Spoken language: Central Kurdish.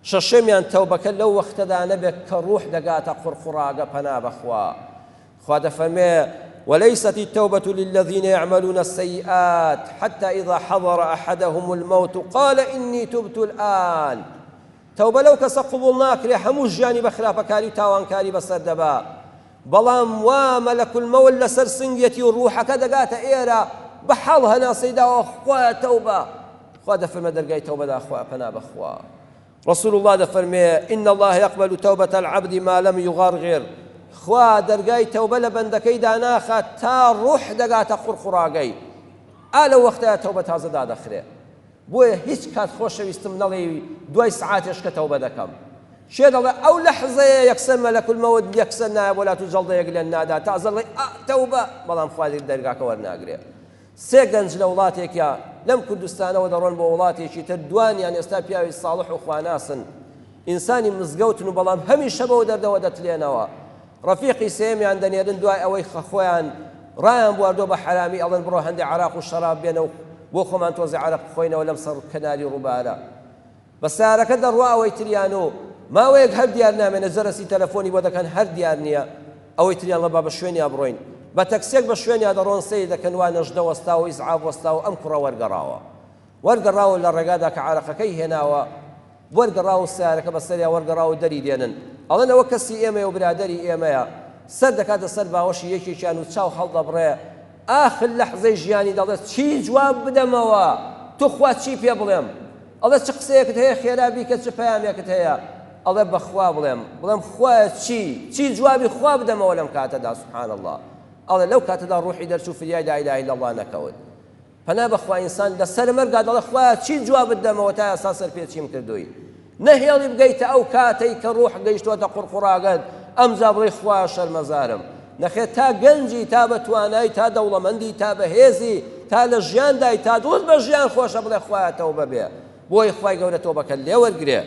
شەشەمیان تەوبەکە لەو وەختەدا نەبێت کە ڕوح دەگاتە قورقوڕاگە پەنا بەخوا. خوا دەفەرمێ وليست التوبة للذين يعملون السيئات حتى إذا حضر أحدهم الموت قال إني تبت الآن. توبة لو كس قبول ناكري حموش جاني بخلاف كاري تاوان كاري بسر دبا بلام وملك الموت لسر سنجيتي وروحك دقات إيرا بحالها ناصيدا وأخوة توبة. خوا دفرمي درقاي توبة دا أخوة فنا بأخوة. رسول الله دفرمي إن الله يقبل توبة العبد ما لم يغرغر. خوا دەرگای تەوبە لە بەندەکەی داناخات تا ڕوح دەگاتە قورقوڕاگەی ئالە وەختەیە تەوبە تازە دادەخرێ. بۆیە هیچ کات خۆشەویستم نەڵێ دوای سعاتێش کە تەوبە دەکەم شێ دەڵێ ئەو لەحزەیە یەکسەر مەلەکول مەوت یەکسەر نایە بۆ لات و جەڵدەیەک لێن نادا تازە دەڵێ تەوبە بەڵام خوا دەرگاکە وەرناگرێ. سێ گەنج لە وڵاتێکە لەم کوردستانەوە دەڕۆن بۆ وڵاتێکی تر دوانیان ئێستا پیاوی ساڵح و خواناسن ئینسانی مزگەوتن و بەڵام هەمیشە بەوە دەردەوە دەتلێنەوە. ڕەفیقی سێمیان دەنێرن دوای ئەوەی خۆیان ڕایان بواردۆ بە حرامی ئەڵێن بڕۆ هەندێک عراق و شەراب بێنە و بۆ خۆمان تۆزی عەرەق بخۆینەوە لەم سەر کەناری ڕووبارە. بە سارەکە دەڕوا ئەوەی تریان و ماوەیەک هەر دیار نامێنە جەرەسی تەلەفۆنی بۆ دەکەن هەر دیار نییە ئەوەی تریان لە با بە شوێنیا بڕۆین بە تەکسێک بە شوێنیا دەڕۆن سەی دەکەن وا نەژدە وەستا و ئیزعاف وەستا و ئەم کوڕە وەرگەڕاوە لە ڕێگادا کە عەرەقەکەی هێناوە وەرگەڕاو سارەکە بە سەریا وەرگەڕاو دەری دێنن ئەڵێن ئەوە کەسی ئێمەیە و برادەری ئێمەیە سەر دەکاتە سەر باوەشی یەکێکیان و چاو هەڵدەبڕێ ئاخر لەحزەی ژیانی دەڵێت چی جواب بدەمەوە تو خوا چی پێ بڵێم ئەڵێ چ قسەیەکت هەیە خێرابی کە چ پەیامێکت هەیە ئەڵێ بەخوا بڵێم خوا چی جوابی خوا بدەمەوە لەم کاتەدا سبحان الله ئەڵێ لەو کاتەدا ڕوحی دەرچوو فریای لا ئیلاهە ئیلا الله نەکەوت پەنا بەخوا ئینسان لەسەر مەرگا دەڵێ خوا چی جوابت دەمەوە تا ئێستا سەرپێچیم کردووی نەهێڵی بگەیتە ئەو کاتەی کە ڕوح گەیشتووەتە قورقوڕاگەت ئەمجا بڵێ خوا شەرمەزارم نەخێت تا گەنجی تا بە توانایی تا دەوڵەمەندی تا بەهێزی تا لە ژیاندای تا دڵت بە ژیان خۆشە بڵێ خوایە تەوبە بێ بۆی خوای گەورە تۆبەکە لێ وەرگرێ